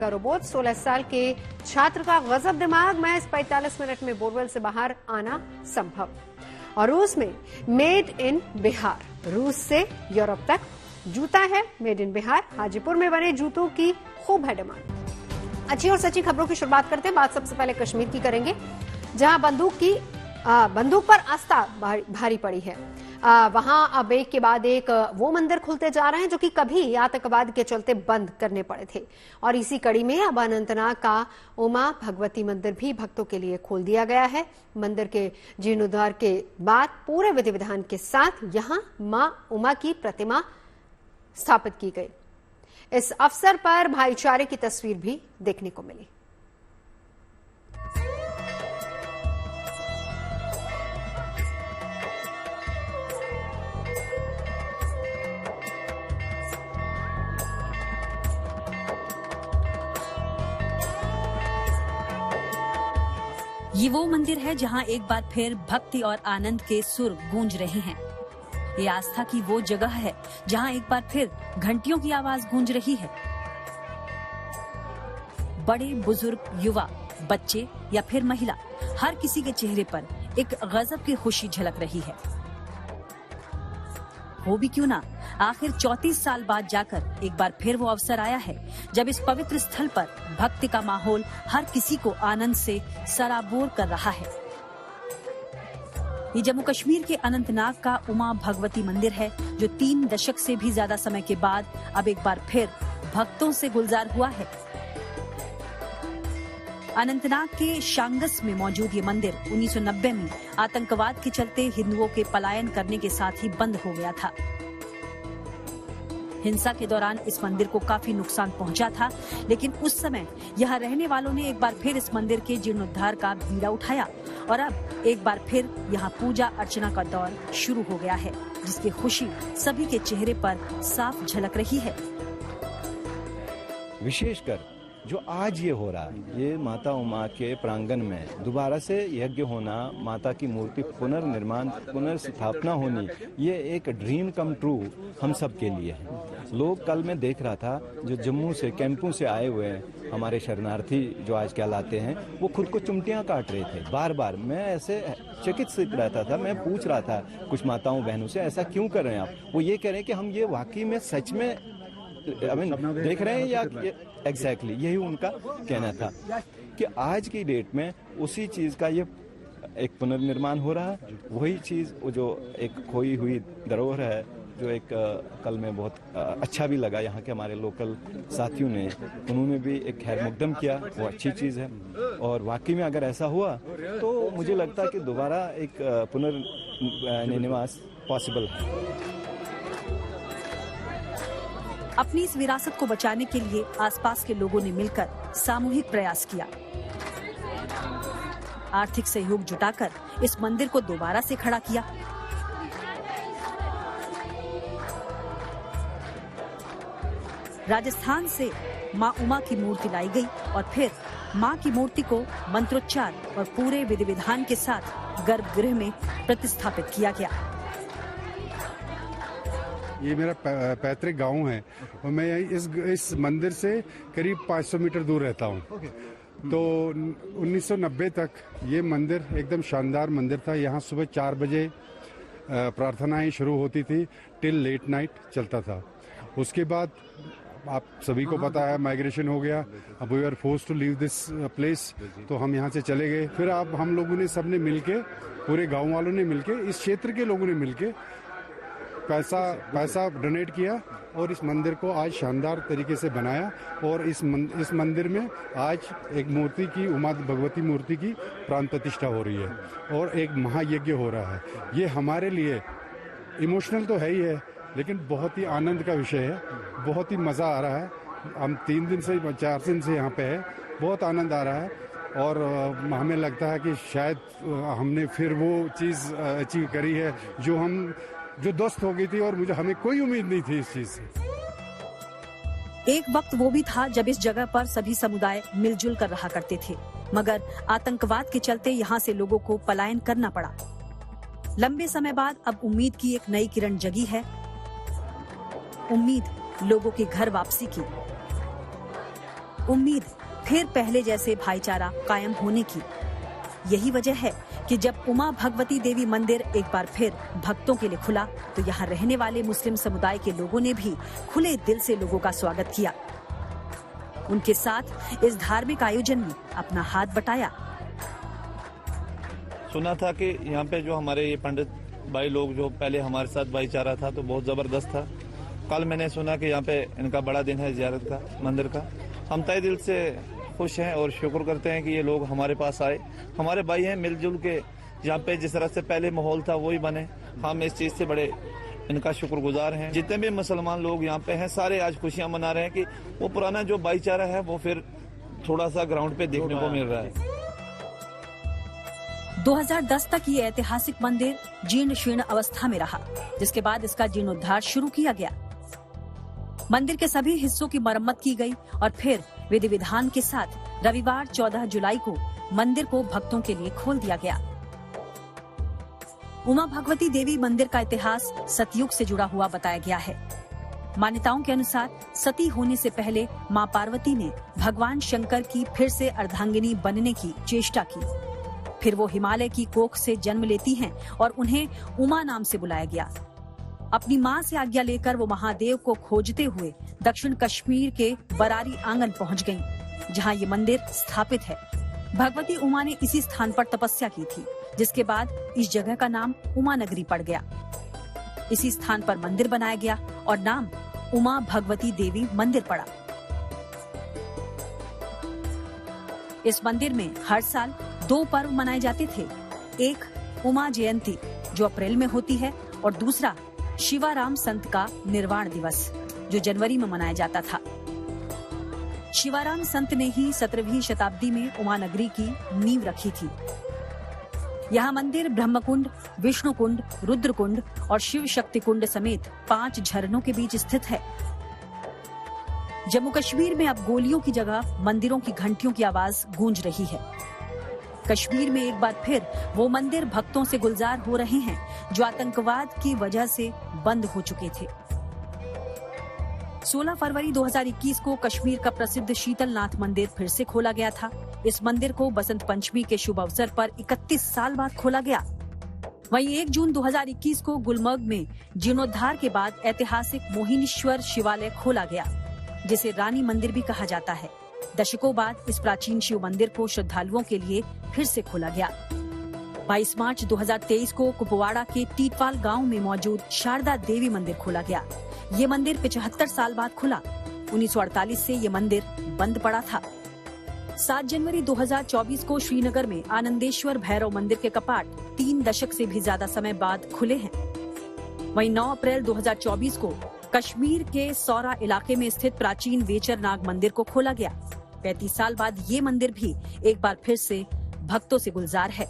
का रोबोट 16 साल के छात्र का गजब दिमाग में 45 मिनट में बोरवेल से बाहर आना संभव। और रूस में मेड इन बिहार, रूस से यूरोप तक जूता है मेड इन बिहार। हाजीपुर में बने जूतों की खूब है डिमांड। अच्छी और सच्ची खबरों की शुरुआत करते हैं। बात सबसे पहले कश्मीर की करेंगे, जहां बंदूक पर आस्था भारी पड़ी है। वहां अब एक के बाद एक वो मंदिर खुलते जा रहे हैं जो कि कभी आतंकवाद के चलते बंद करने पड़े थे। और इसी कड़ी में अब अनंतनाग का उमा भगवती मंदिर भी भक्तों के लिए खोल दिया गया है। मंदिर के जीर्णोद्धार के बाद पूरे विधि विधान के साथ यहां मां उमा की प्रतिमा स्थापित की गई। इस अवसर पर भाईचारे की तस्वीर भी देखने को मिली। ये वो मंदिर है जहां एक बार फिर भक्ति और आनंद के सुर गूंज रहे हैं। ये आस्था की वो जगह है जहां एक बार फिर घंटियों की आवाज गूंज रही है। बड़े बुजुर्ग, युवा, बच्चे या फिर महिला, हर किसी के चेहरे पर एक गजब की खुशी झलक रही है। हो भी क्यों ना, आखिर 34 साल बाद जाकर एक बार फिर वो अवसर आया है जब इस पवित्र स्थल पर भक्ति का माहौल हर किसी को आनंद से सराबोर कर रहा है। ये जम्मू कश्मीर के अनंतनाग का उमा भगवती मंदिर है, जो 3 दशक से भी ज्यादा समय के बाद अब एक बार फिर भक्तों से गुलजार हुआ है। अनंतनाग के शांगस में मौजूद ये मंदिर 1990 में आतंकवाद के चलते हिंदुओं के पलायन करने के साथ ही बंद हो गया था। हिंसा के दौरान इस मंदिर को काफी नुकसान पहुंचा था, लेकिन उस समय यहाँ रहने वालों ने एक बार फिर इस मंदिर के जीर्णोद्धार का बीड़ा उठाया और अब एक बार फिर यहाँ पूजा अर्चना का दौर शुरू हो गया है, जिसकी खुशी सभी के चेहरे पर साफ झलक रही है। विशेषकर जो आज ये हो रहा है, ये माता उमा के प्रांगण में दोबारा से यज्ञ होना, माता की मूर्ति पुनर्निर्माण, पुनर्स्थापना होनी, ये एक ड्रीम कम ट्रू हम सब के लिए है। लोग कल मैं देख रहा था, जो जम्मू से कैंपों से आए हुए हैं हमारे शरणार्थी जो आज कहलाते हैं, वो खुद को चिमटियां काट रहे थे बार बार। मैं ऐसे चिकित्सित रहता था, मैं पूछ रहा था कुछ माताओं बहनों से, ऐसा क्यों कर रहे हैं आप? वो ये कह रहे हैं कि हम ये वाकई में सच में देख रहे हैं या एग्जैक्टली यही उनका कहना था कि आज की डेट में उसी चीज का ये एक पुनर्निर्माण हो रहा है। वही चीज जो एक खोई हुई धरोहर है, जो एक कल में बहुत अच्छा भी लगा यहाँ के हमारे लोकल साथियों ने, उन्होंने भी एक खैर मुकदम किया, वो अच्छी चीज है। और वाकई में अगर ऐसा हुआ तो मुझे लगता है कि दोबारा एक पुनर्निवास पॉसिबल है। अपनी इस विरासत को बचाने के लिए आसपास के लोगों ने मिलकर सामूहिक प्रयास किया। आर्थिक सहयोग जुटाकर इस मंदिर को दोबारा से खड़ा किया। राजस्थान से मां उमा की मूर्ति लाई गई और फिर मां की मूर्ति को मंत्रोच्चार और पूरे विधि विधान के साथ गर्भगृह में प्रतिस्थापित किया गया। ये मेरा पैतृक गांव है और मैं इस मंदिर से करीब 500 मीटर दूर रहता हूँ। तो 1990 तक ये मंदिर एकदम शानदार मंदिर था। यहाँ सुबह 4 बजे प्रार्थनाएं शुरू होती थी, टिल लेट नाइट चलता था। उसके बाद आप सभी को पता है, माइग्रेशन हो गया। अब we are forced to leave this place, तो हम यहाँ से चले गए। फिर अब हम लोगों ने सबने मिलके, पूरे गाँव वालों ने मिलके, इस क्षेत्र के लोगों ने मिलके पैसा डोनेट किया और इस मंदिर को आज शानदार तरीके से बनाया। और इस मंदिर में आज एक मूर्ति की, उमा भगवती मूर्ति की प्राण प्रतिष्ठा हो रही है और एक महायज्ञ हो रहा है। ये हमारे लिए इमोशनल तो है ही है, लेकिन बहुत ही आनंद का विषय है। बहुत ही मज़ा आ रहा है। हम 3 दिन से 4 दिन से यहाँ पे है, बहुत आनंद आ रहा है। और हमें लगता है कि शायद हमने फिर वो चीज़ अचीव करी है जो दोस्त हो गई थी और हमें कोई उम्मीद नहीं थी इस चीज से। एक वक्त वो भी था जब इस जगह पर सभी समुदाय मिलजुल कर रहा करते थे, मगर आतंकवाद के चलते यहाँ से लोगों को पलायन करना पड़ा। लंबे समय बाद अब उम्मीद की एक नई किरण जगी है। उम्मीद लोगों की घर वापसी की। उम्मीद फिर पहले जैसे भाईचारा कायम होने की। यही वजह है कि जब उमा भगवती देवी मंदिर एक बार फिर भक्तों के लिए खुला तो यहाँ रहने वाले मुस्लिम समुदाय के लोगों ने भी खुले दिल से लोगों का स्वागत किया। उनके साथ इस धार्मिक आयोजन में अपना हाथ बटाया। सुना था कि यहाँ पे जो हमारे ये पंडित भाई लोग जो पहले हमारे साथ भाईचारा था तो बहुत जबरदस्त था। कल मैंने सुना कि यहाँ पे इनका बड़ा दिन है ज़ियारत का, मंदिर का। हम तहे दिल से खुश हैं और शुक्र करते हैं कि ये लोग हमारे पास आए। हमारे भाई हैं, मिलजुल के यहाँ पे जिस तरह से पहले माहौल था वही बने। हम इस चीज़ से बड़े इनका शुक्रगुजार हैं। जितने भी मुसलमान लोग यहाँ पे हैं सारे आज खुशियाँ मना रहे हैं कि वो पुराना जो भाईचारा है वो फिर थोड़ा सा ग्राउंड पे देखने को मिल रहा है। 2010 तक ये ऐतिहासिक मंदिर जीर्ण शीर्ण अवस्था में रहा, जिसके बाद इसका जीर्णोद्धार शुरू किया गया। मंदिर के सभी हिस्सों की मरम्मत की गई और फिर विधि विधान के साथ रविवार 14 जुलाई को मंदिर को भक्तों के लिए खोल दिया गया। उमा भगवती देवी मंदिर का इतिहास सतयुग से जुड़ा हुआ बताया गया है। मान्यताओं के अनुसार सती होने से पहले मां पार्वती ने भगवान शंकर की फिर से अर्धांगिनी बनने की चेष्टा की। फिर वो हिमालय की कोख से जन्म लेती हैं और उन्हें उमा नाम से बुलाया गया। अपनी मां से आज्ञा लेकर वो महादेव को खोजते हुए दक्षिण कश्मीर के बरारी आंगन पहुंच गईं, जहां ये मंदिर स्थापित है। भगवती उमा ने इसी स्थान पर तपस्या की थी, जिसके बाद इस जगह का नाम उमा नगरी पड़ गया। इसी स्थान पर मंदिर बनाया गया और नाम उमा भगवती देवी मंदिर पड़ा। इस मंदिर में हर साल 2 पर्व मनाए जाते थे। एक उमा जयंती जो अप्रैल में होती है और दूसरा शिवाराम संत का निर्वाण दिवस जो जनवरी में मनाया जाता था। शिवाराम संत ने ही 17वीं शताब्दी में उमा नगरी की नींव रखी थी। यहाँ मंदिर ब्रह्मकुंड, विष्णुकुंड, रुद्रकुंड और शिव शक्ति कुंड समेत 5 झरनों के बीच स्थित है। जम्मू कश्मीर में अब गोलियों की जगह मंदिरों की घंटियों की आवाज गूंज रही है। कश्मीर में एक बार फिर वो मंदिर भक्तों से गुलजार हो रहे हैं जो आतंकवाद की वजह से बंद हो चुके थे। 16 फरवरी 2021 को कश्मीर का प्रसिद्ध शीतलनाथ मंदिर फिर से खोला गया था। इस मंदिर को बसंत पंचमी के शुभ अवसर पर 31 साल बाद खोला गया। वहीं 1 जून 2021 को गुलमर्ग में जीर्णोद्धार के बाद ऐतिहासिक मोहिनीश्वर शिवालय खोला गया, जिसे रानी मंदिर भी कहा जाता है। दशकों बाद इस प्राचीन शिव मंदिर को श्रद्धालुओं के लिए फिर से खोला गया। 22 मार्च 2023 को कुपवाड़ा के टीटवाल गांव में मौजूद शारदा देवी मंदिर खोला गया। ये मंदिर 75 साल बाद खुला। 1948 से ये मंदिर बंद पड़ा था। 7 जनवरी 2024 को श्रीनगर में आनंदेश्वर भैरव मंदिर के कपाट 3 दशक से भी ज्यादा समय बाद खुले हैं। वहीं 9 अप्रैल 2024 को कश्मीर के सौरा इलाके में स्थित प्राचीन वेचरनाग मंदिर को खोला गया। 35 साल बाद ये मंदिर भी एक बार फिर से भक्तों से गुलजार है।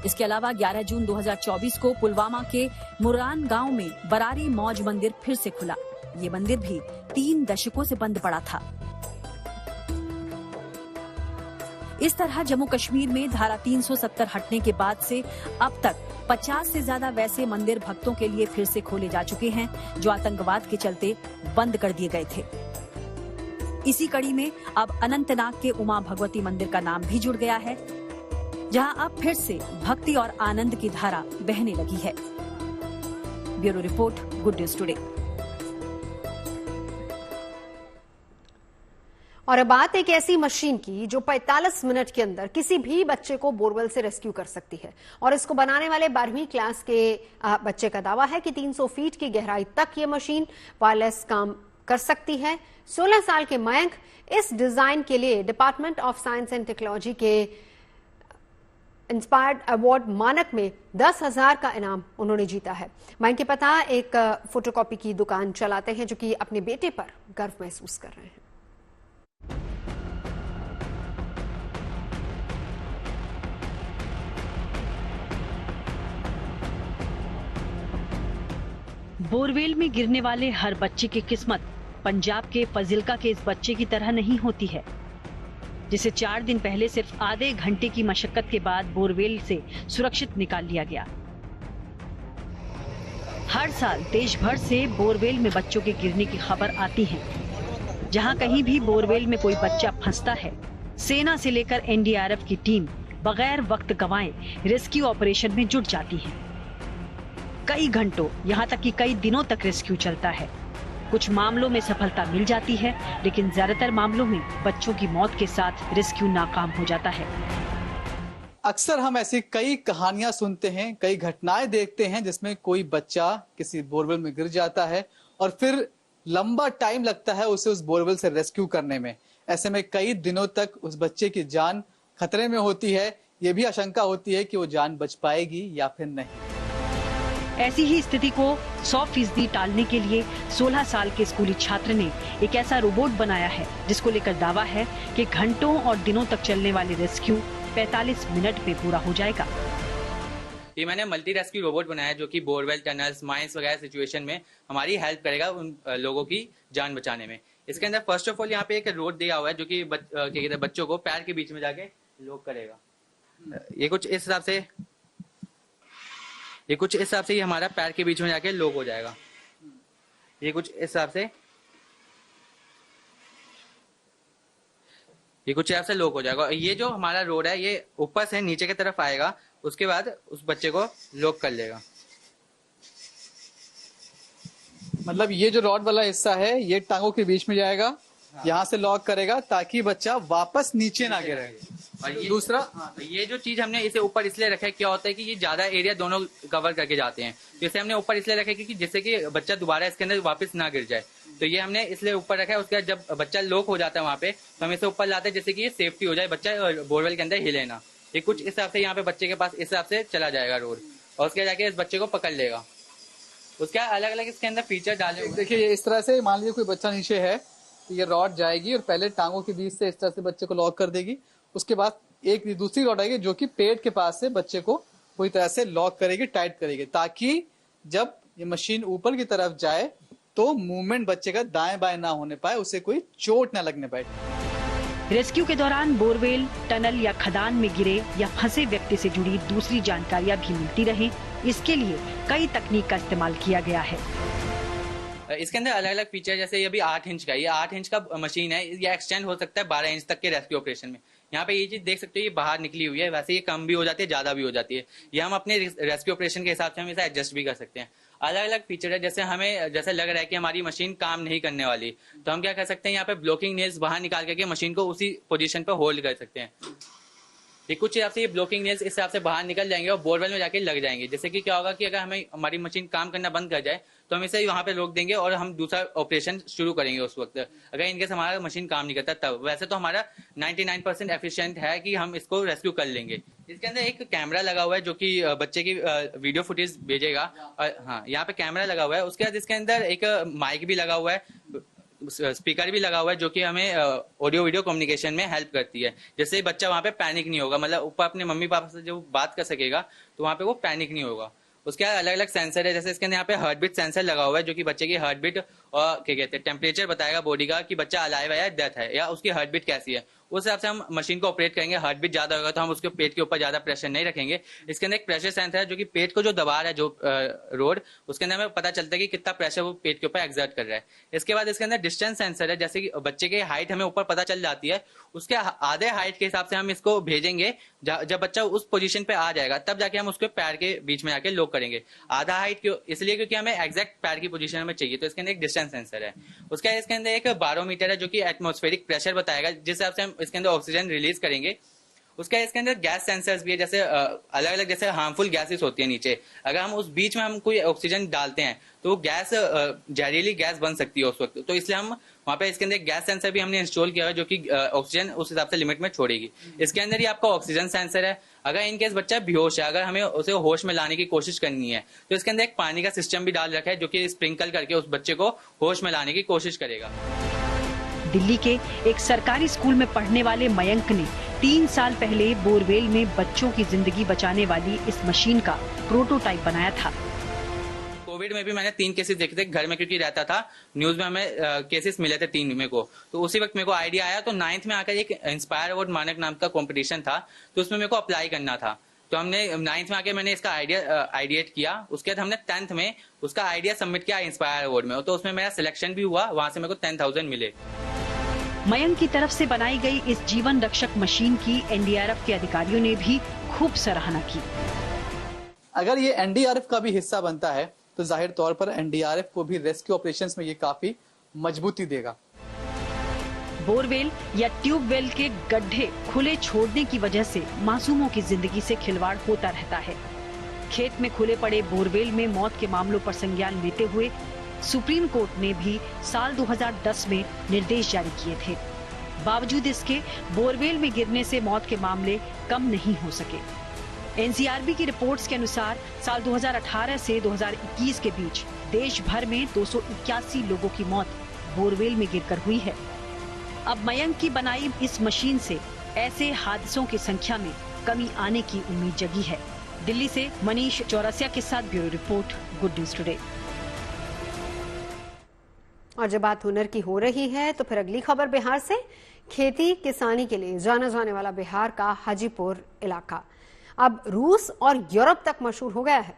इसके अलावा 11 जून 2024 को पुलवामा के मुरान गांव में बरारी मौज मंदिर फिर से खुला। ये मंदिर भी 3 दशकों से बंद पड़ा था। इस तरह जम्मू कश्मीर में धारा 370 हटने के बाद से अब तक 50 से ज्यादा वैसे मंदिर भक्तों के लिए फिर से खोले जा चुके हैं जो आतंकवाद के चलते बंद कर दिए गए थे। इसी कड़ी में अब अनंतनाग के उमा भगवती मंदिर का नाम भी जुड़ गया है, जहां अब फिर से भक्ति और आनंद की धारा बहने लगी है। Bureau report, good news today. और अब बात एक ऐसी मशीन की जो 45 मिनट के अंदर किसी भी बच्चे को बोरवेल से रेस्क्यू कर सकती है। और इसको बनाने वाले 12वीं क्लास के बच्चे का दावा है कि 300 फीट की गहराई तक ये मशीन वायरलेस काम कर सकती है। 16 साल के मयंक इस डिजाइन के लिए department of science and technology के इंस्पायर्ड अवार्ड मानक में 10,000 का इनाम उन्होंने जीता है। मयंक के पिता एक फोटोकॉपी की दुकान चलाते हैं, जो कि अपने बेटे पर गर्व महसूस कर रहे हैं। बोरवेल में गिरने वाले हर बच्चे की किस्मत पंजाब के फजिल्का के इस बच्चे की तरह नहीं होती है, जिसे 4 दिन पहले सिर्फ आधे घंटे की मशक्कत के बाद बोरवेल से सुरक्षित निकाल लिया गया। हर साल देश भर से बोरवेल में बच्चों के गिरने की खबर आती है, जहां कहीं भी बोरवेल में कोई बच्चा फंसता है, सेना से लेकर एनडीआरएफ की टीम बगैर वक्त गंवाए रेस्क्यू ऑपरेशन में जुट जाती है। कई घंटों, यहाँ तक कि कई दिनों तक रेस्क्यू चलता है। कुछ मामलों में सफलता मिल जाती है, लेकिन ज्यादातर मामलों में बच्चों की मौत के साथ रेस्क्यू नाकाम हो जाता है। अक्सर हम ऐसी कई कहानियां सुनते हैं, कई घटनाएं देखते हैं जिसमें कोई बच्चा किसी बोरवेल में गिर जाता है और फिर लंबा टाइम लगता है उसे उस बोरवेल से रेस्क्यू करने में। ऐसे में कई दिनों तक उस बच्चे की जान खतरे में होती है। ये भी आशंका होती है कि वो जान बच पाएगी या फिर नहीं। ऐसी ही स्थिति को 100% टालने के लिए 16 साल के स्कूली छात्र ने एक ऐसा रोबोट बनाया है जिसको लेकर दावा है कि घंटों और दिनों तक चलने वाली रेस्क्यू 45 मिनट में पूरा हो जाएगा। ये मैंने मल्टी रेस्क्यू रोबोट बनाया है जो कि बोरवेल, टनल्स, माइंस वगैरह सिचुएशन में हमारी हेल्प करेगा उन लोगों की जान बचाने में। इसके अंदर फर्स्ट ऑफ ऑल यहाँ पे एक रोड दिया हुआ है जो कि बच्चों को पैर के बीच में जाके लॉक करेगा। ये कुछ इस हिसाब से ये हमारा पैर के बीच में जाके लॉक हो जाएगा। ये कुछ इस हिसाब से लॉक हो जाएगा। ये जो हमारा रोड है ये ऊपर से नीचे की तरफ आएगा, उसके बाद उस बच्चे को लॉक कर लेगा। मतलब ये जो रॉड वाला हिस्सा है ये टांगों के बीच में जाएगा, यहाँ से लॉक करेगा ताकि बच्चा वापस नीचे ना गिरे। और ये दूसरा, ये जो चीज हमने इसे ऊपर इसलिए रखा है, क्या होता है कि ये ज्यादा एरिया दोनों कवर करके जाते हैं, तो इसे हमने ऊपर इसलिए रखा है कि जिससे कि बच्चा दोबारा इसके अंदर वापस ना गिर जाए। तो ये हमने इसलिए ऊपर रखा है। उसके बाद जब बच्चा लॉक हो जाता है वहाँ पे तो हम इसे ऊपर लाते हैं जिससे कि ये सेफ्टी हो जाए, बच्चा बोरवेल के अंदर हिले ना। ये कुछ इस हिसाब से यहाँ पे बच्चे के पास इस हिसाब से चला जाएगा रोड, और उसके जाके इस बच्चे को पकड़ लेगा। उसके अलग अलग इसके अंदर फीचर डाले हुए। देखिए ये इस तरह से, मान लीजिए कोई बच्चा नीचे है तो ये रॉड जाएगी और पहले टांगों के बीच से इस तरह से बच्चे को लॉक कर देगी। उसके बाद एक दूसरी रॉड आएगी जो कि पेट के पास से बच्चे को पूरी तरह से लॉक करेगी, टाइट करेगी, ताकि जब ये मशीन ऊपर की तरफ जाए तो मूवमेंट बच्चे का दाएं बाएं ना होने पाए, उसे कोई चोट ना लगने पाए। रेस्क्यू के दौरान बोरवेल, टनल या खदान में गिरे या फंसे व्यक्ति से जुड़ी दूसरी जानकारियां भी मिलती रहे, इसके लिए कई तकनीक का इस्तेमाल किया गया है। इसके अंदर अलग अलग फीचर, जैसे ये भी 8 इंच का, ये 8 इंच का मशीन है, ये एक्सटेंड हो सकता है 12 इंच तक के रेस्क्यू ऑपरेशन में। यहाँ पे ये चीज देख सकते हो, ये बाहर निकली हुई है, वैसे ये कम भी हो जाती है, ज्यादा भी हो जाती है। ये हम अपने रेस्क्यू ऑपरेशन के हिसाब से हम इसे एडजस्ट भी कर सकते हैं। अलग अलग फीचर है, जैसे हमें जैसे लग रहा है कि हमारी मशीन काम नहीं करने वाली, तो हम क्या कर सकते हैं, यहाँ पे ब्लॉकिंग नेल्स बाहर निकाल करके मशीन को उसी पोजीशन पर होल्ड कर सकते हैं। ये कुछ हिसाब से ये ब्लॉकिंग नेल्स इस हिसाब से बाहर निकल जाएंगे और बोरवेल में जाके लग जाएंगे, जैसे कि क्या होगा कि अगर हमें हमारी मशीन काम करना बंद कर जाए तो हम इसे वहां पे रोक देंगे और हम दूसरा ऑपरेशन शुरू करेंगे उस वक्त, अगर इनकेस हमारा मशीन काम नहीं करता तब। वैसे तो हमारा 99% एफिशिएंट है कि हम इसको रेस्क्यू कर लेंगे। इसके अंदर एक कैमरा लगा हुआ है जो कि बच्चे की वीडियो फुटेज भेजेगा। हाँ, यहाँ पे कैमरा लगा हुआ है। उसके बाद इसके अंदर एक माइक भी लगा हुआ है, स्पीकर भी लगा हुआ है जो कि हमें ऑडियो वीडियो कम्युनिकेशन में हेल्प करती है, जिससे बच्चा वहाँ पे पैनिक नहीं होगा, मतलब ऊपर अपने मम्मी पापा से जो बात कर सकेगा तो वहाँ पे वो पैनिक नहीं होगा। उसके बाद अलग अलग सेंसर है, जैसे इसके अंदर यहाँ पे हार्ट बीट सेंसर लगा हुआ है जो कि बच्चे की हार्ट बीट और क्या कहते हैं टेम्परेचर बताएगा बॉडी का कि बच्चा अलाइव है या डेथ है, या उसकी हार्ट बीट कैसी है। उस हिसाब से हम मशीन को ऑपरेट करेंगे। हार्ट बीट ज्यादा होगा तो हम उसके पेट के ऊपर ज्यादा प्रेशर नहीं रखेंगे। इसके अंदर एक प्रेशर सेंसर है जो कि पेट को जो दबा रहा है जो रोड, उसके अंदर हमें पता चलता है कि कितना प्रेशर वो पेट के ऊपर एक्सर्ट कर रहा है। इसके बाद इसके अंदर डिस्टेंस सेंसर है, जैसे कि बच्चे की हाइट हमें ऊपर पता चल जाती है, उसके आधे हाइट के हिसाब से हम इसको भेजेंगे। जब बच्चा उस पोजीशन पे आ जाएगा तब जाके हम उसके पैर के बीच में जाके लॉक करेंगे। आधा हाइट क्यों, इसलिए क्योंकि हमें एग्जैक्ट पैर की पोजीशन में चाहिए, तो इसके अंदर एक डिस्टेंस सेंसर है। उसके इसके अंदर एक बारोमीटर है जो कि एटमॉस्फेरिक प्रेशर बताएगा, जिस हिसाब से हम इसके अंदर ऑक्सीजन रिलीज करेंगे। उसका इसके अंदर गैस सेंसर्स भी है, जैसे अलग अलग जैसे हार्मफुल गैसेस होती है नीचे, अगर हम उस बीच में हम कोई ऑक्सीजन डालते हैं तो वो गैस जहरीली गैस बन सकती है उस वक्त, तो इसलिए हम वहाँ पे इसके अंदर गैस सेंसर भी हमने इंस्टॉल किया है जो कि ऑक्सीजन उस हिसाब से लिमिट में छोड़ेगी। इसके अंदर ही आपका ऑक्सीजन सेंसर है। अगर इनकेस बच्चा बेहोश है, अगर हमें उसे होश में लाने की कोशिश करनी है तो इसके अंदर एक पानी का सिस्टम भी डाल रखा है जो कि स्प्रिंकल करके उस बच्चे को होश में लाने की कोशिश करेगा। दिल्ली के एक सरकारी स्कूल में पढ़ने वाले मयंक ने 3 साल पहले बोरवेल में बच्चों की जिंदगी बचाने वाली इस मशीन का प्रोटोटाइप बनाया था। कोविड में भी मैंने 3 केसेस देखे थे घर में, क्योंकि रहता था, न्यूज में हमें केसेस मिले थे 3 मेरे को, तो उसी वक्त मेरे को आइडिया आया। तो 9th में आकर एक इंस्पायर अवार्ड मानक नाम का कंपटीशन था, तो उसमें मेरे को अप्लाई करना था। तो हमने 9th में आके मैंने इसका आइडिएट किया। उसके बाद हमने 10th में उसका आइडिया सबमिट किया इंस्पायर अवार्ड में, तो उसमें मेरा सिलेक्शन भी हुआ, वहां से मेरे को 10,000 मिले। मयंक की तरफ से बनाई गई इस जीवन रक्षक मशीन की एनडीआरएफ के अधिकारियों ने भी खूब सराहना की। अगर ये एनडीआरएफ का भी हिस्सा बनता है तो जाहिर तौर पर एनडीआरएफ को भी रेस्क्यू ऑपरेशंस में ये काफी मजबूती देगा। बोरवेल या ट्यूबवेल के गड्ढे खुले छोड़ने की वजह से मासूमों की जिंदगी से खिलवाड़ होता रहता है। खेत में खुले पड़े बोरवेल में मौत के मामलों पर संज्ञान लेते हुए सुप्रीम कोर्ट ने भी साल 2010 में निर्देश जारी किए थे। बावजूद इसके बोरवेल में गिरने से मौत के मामले कम नहीं हो सके। एनसीआरबी की रिपोर्ट्स के अनुसार साल 2018 से 2021 के बीच देश भर में 281 लोगों की मौत बोरवेल में गिरकर हुई है। अब मयंक की बनाई इस मशीन से ऐसे हादसों की संख्या में कमी आने की उम्मीद जगी है। दिल्ली से मनीष चौरसिया के साथ bureau report, good news today. और जब बात हुनर की हो रही है तो फिर अगली खबर बिहार से। खेती किसानी के लिए जाना जाने वाला बिहार का हाजीपुर इलाका अब रूस और यूरोप तक मशहूर हो गया है।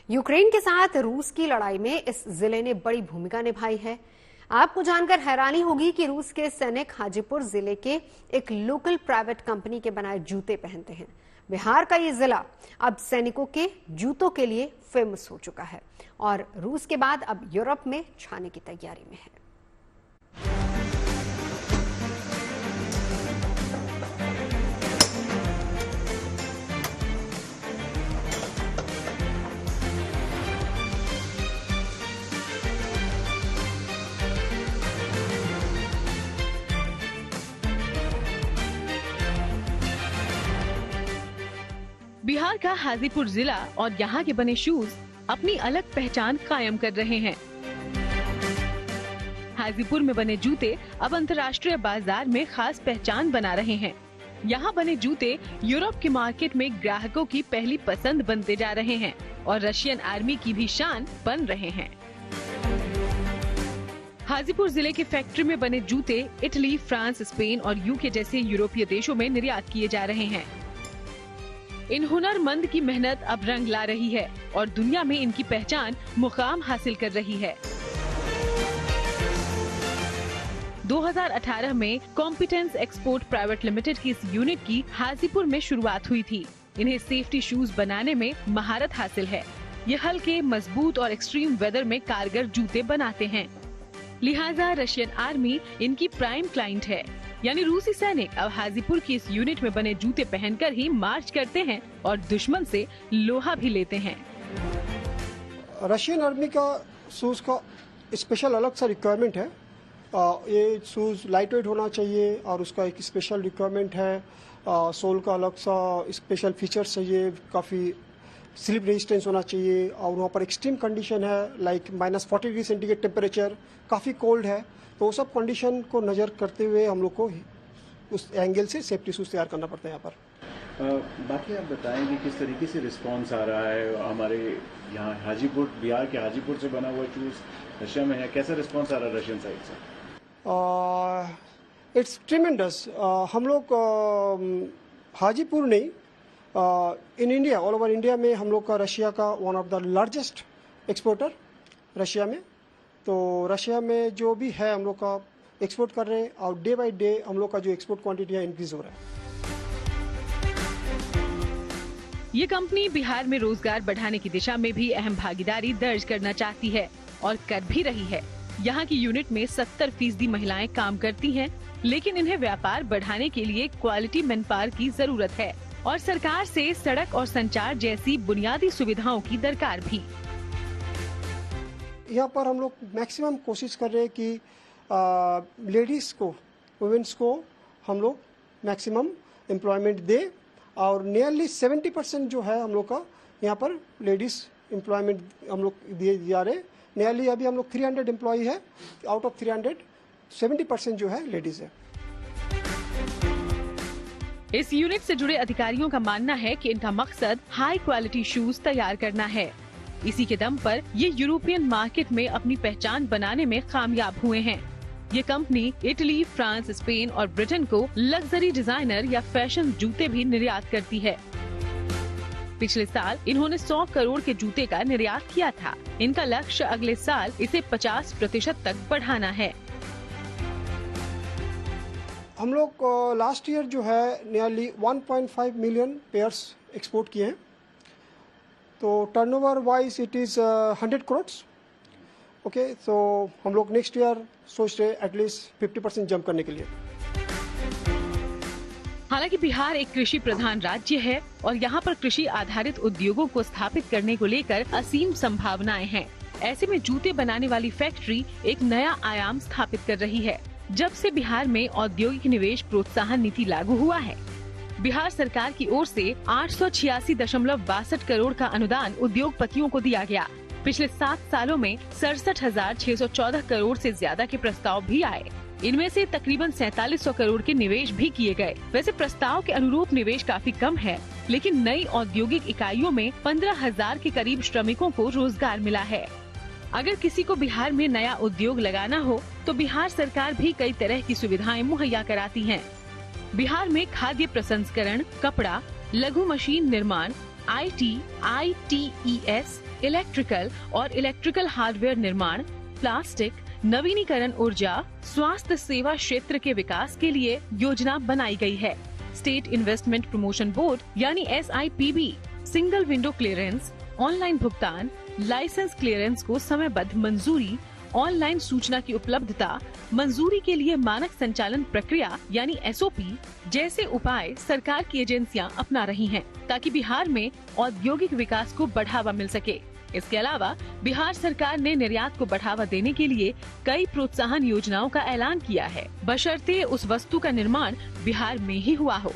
यूक्रेन के साथ रूस की लड़ाई में इस जिले ने बड़ी भूमिका निभाई है। आपको जानकर हैरानी होगी कि रूस के सैनिक हाजीपुर जिले के एक लोकल प्राइवेट कंपनी के बनाए जूते पहनते हैं। बिहार का ये जिला अब सैनिकों के जूतों के लिए फेमस हो चुका है और रूस के बाद अब यूरोप में छाने की तैयारी में है। बिहार का हाजीपुर जिला और यहाँ के बने शूज अपनी अलग पहचान कायम कर रहे हैं। हाजीपुर में बने जूते अब अंतर्राष्ट्रीय बाजार में खास पहचान बना रहे हैं। यहाँ बने जूते यूरोप के मार्केट में ग्राहकों की पहली पसंद बनते जा रहे हैं और रशियन आर्मी की भी शान बन रहे हैं। हाजीपुर जिले की फैक्ट्री में बने जूते इटली, फ्रांस, स्पेन और यूके जैसे यूरोपीय देशों में निर्यात किए जा रहे हैं। इन हुनरमंद की मेहनत अब रंग ला रही है और दुनिया में इनकी पहचान मुकाम हासिल कर रही है। 2018 में कॉम्पिटेंस एक्सपोर्ट प्राइवेट लिमिटेड की इस यूनिट की हाजीपुर में शुरुआत हुई थी। इन्हें सेफ्टी शूज बनाने में महारत हासिल है। ये हल्के, मजबूत और एक्सट्रीम वेदर में कारगर जूते बनाते हैं। लिहाजा रशियन आर्मी इनकी प्राइम क्लाइंट है। यानी रूसी सैनिक अब हाजीपुर की इस यूनिट में बने जूते पहनकर ही मार्च करते हैं और दुश्मन से लोहा भी लेते हैं। रशियन आर्मी का शूज का स्पेशल अलग सा रिक्वायरमेंट है। ये शूज लाइट वेट होना चाहिए और उसका एक स्पेशल रिक्वायरमेंट है। सोल का अलग सा स्पेशल फीचर्स चाहिए, काफ़ी स्लिप रेजिस्टेंस होना चाहिए और वहाँ पर एक्सट्रीम कंडीशन है लाइक -40 डिग्री सेंटीग्रेड टेम्परेचर, काफ़ी कोल्ड है। तो वो सब कंडीशन को नज़र करते हुए हम लोग को उस एंगल से सेफ्टी शूज तैयार करना पड़ता है यहाँ पर। बाकी आप बताएंगे किस तरीके से रिस्पांस आ रहा है हमारे यहाँ हाजीपुर, बिहार के हाजीपुर से बना हुआ शूज रशिया में है, कैसा रिस्पांस आ रहा है रशियन साइड से? It's tremendous. हम लोग हाजीपुर नहीं, in India, all over India में हम लोग का रशिया का one of the largest exporter Russia में। तो रशिया में जो भी है हम लोग का एक्सपोर्ट कर रहे हैं और डे बाय डे हम लोग का जो एक्सपोर्ट क्वांटिटी है इंक्रीज हो रहा है। ये कंपनी बिहार में रोजगार बढ़ाने की दिशा में भी अहम भागीदारी दर्ज करना चाहती है और कर भी रही है। यहाँ की यूनिट में 70% महिलाएं काम करती हैं, लेकिन इन्हें व्यापार बढ़ाने के लिए क्वालिटी मैनपावर की जरूरत है और सरकार से सड़क और संचार जैसी बुनियादी सुविधाओं की दरकार भी। यहाँ पर हम लोग मैक्सिमम कोशिश कर रहे हैं कि लेडीज़ को, वुमेन्स को हम लोग मैक्सिमम एम्प्लॉयमेंट दे और नियरली 70% जो है हम लोग का यहाँ पर लेडीज़ एम्प्लॉयमेंट हम लोग दिए जा रहे हैं। नियरली अभी हम लोग 300 एम्प्लॉई है, आउट ऑफ 300 70% जो है लेडीज़ है। इस यूनिट से जुड़े अधिकारियों का मानना है कि इनका मकसद हाई क्वालिटी शूज तैयार करना है। इसी के दम पर ये यूरोपियन मार्केट में अपनी पहचान बनाने में कामयाब हुए हैं। ये कंपनी इटली, फ्रांस, स्पेन और ब्रिटेन को लग्जरी डिजाइनर या फैशन जूते भी निर्यात करती है। पिछले साल इन्होंने 100 करोड़ के जूते का निर्यात किया था। इनका लक्ष्य अगले साल इसे 50% तक बढ़ाना है। हम लोग लास्ट ईयर जो है नियरली 1.5 मिलियन पेयर्स एक्सपोर्ट किए हैं, तो turnover wise it is 100 crore. Okay, तो हम लोग नेक्स्ट ईयर सोच रहे एटलीस्ट 50% जंप करने के लिए। हालांकि बिहार एक कृषि प्रधान राज्य है और यहाँ पर कृषि आधारित उद्योगों को स्थापित करने को लेकर असीम संभावनाएं हैं। ऐसे में जूते बनाने वाली फैक्ट्री एक नया आयाम स्थापित कर रही है। जब से बिहार में औद्योगिक निवेश प्रोत्साहन नीति लागू हुआ है, बिहार सरकार की ओर से 886.62 करोड़ का अनुदान उद्योगपतियों को दिया गया। पिछले 7 सालों में 67,614 करोड़ से ज्यादा के प्रस्ताव भी आए। इनमें से तकरीबन 4700 करोड़ के निवेश भी किए गए। वैसे प्रस्ताव के अनुरूप निवेश काफी कम है, लेकिन नई औद्योगिक इकाइयों में 15,000 के करीब श्रमिकों को रोजगार मिला है। अगर किसी को बिहार में नया उद्योग लगाना हो तो बिहार सरकार भी कई तरह की सुविधाएं मुहैया कराती है। बिहार में खाद्य प्रसंस्करण, कपड़ा, लघु मशीन निर्माण, IT, ITES, इलेक्ट्रिकल और इलेक्ट्रिकल हार्डवेयर निर्माण, प्लास्टिक, नवीनीकरण ऊर्जा, स्वास्थ्य सेवा क्षेत्र के विकास के लिए योजना बनाई गई है। स्टेट इन्वेस्टमेंट प्रमोशन बोर्ड यानी SIPB single window clearance, online भुगतान, लाइसेंस क्लियरेंस को समयबद्ध मंजूरी, ऑनलाइन सूचना की उपलब्धता, मंजूरी के लिए मानक संचालन प्रक्रिया यानी SOP जैसे उपाय सरकार की एजेंसियां अपना रही हैं, ताकि बिहार में औद्योगिक विकास को बढ़ावा मिल सके। इसके अलावा बिहार सरकार ने निर्यात को बढ़ावा देने के लिए कई प्रोत्साहन योजनाओं का ऐलान किया है, बशर्ते उस वस्तु का निर्माण बिहार में ही हुआ हो।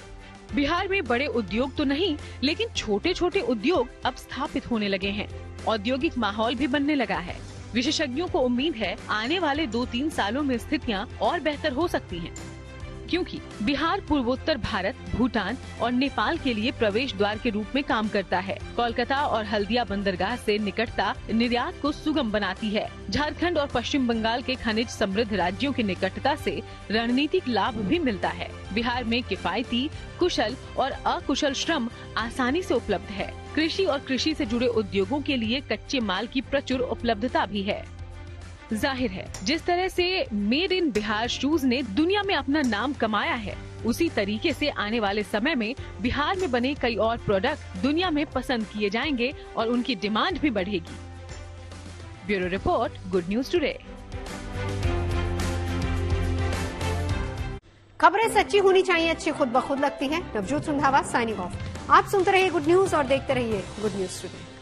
बिहार में बड़े उद्योग तो नहीं, लेकिन छोटे छोटे उद्योग अब स्थापित होने लगे हैं। औद्योगिक माहौल भी बनने लगा है। विशेषज्ञों को उम्मीद है आने वाले 2-3 सालों में स्थितियां और बेहतर हो सकती हैं, क्योंकि बिहार पूर्वोत्तर भारत, भूटान और नेपाल के लिए प्रवेश द्वार के रूप में काम करता है। कोलकाता और हल्दिया बंदरगाह से निकटता निर्यात को सुगम बनाती है। झारखंड और पश्चिम बंगाल के खनिज समृद्ध राज्यों की निकटता से रणनीतिक लाभ भी मिलता है। बिहार में किफायती, कुशल और अकुशल श्रम आसानी से उपलब्ध है। कृषि और कृषि से जुड़े उद्योगों के लिए कच्चे माल की प्रचुर उपलब्धता भी है। जाहिर है, जिस तरह से मेड इन बिहार शूज ने दुनिया में अपना नाम कमाया है, उसी तरीके से आने वाले समय में बिहार में बने कई और प्रोडक्ट दुनिया में पसंद किए जाएंगे और उनकी डिमांड भी बढ़ेगी। Bureau report, good news today. खबरें सच्ची होनी चाहिए, अच्छी खुद ब खुद लगती हैं। Navjot Sundhawa signing off. आप सुनते रहिए गुड न्यूज और देखते रहिए गुड न्यूज टुडे।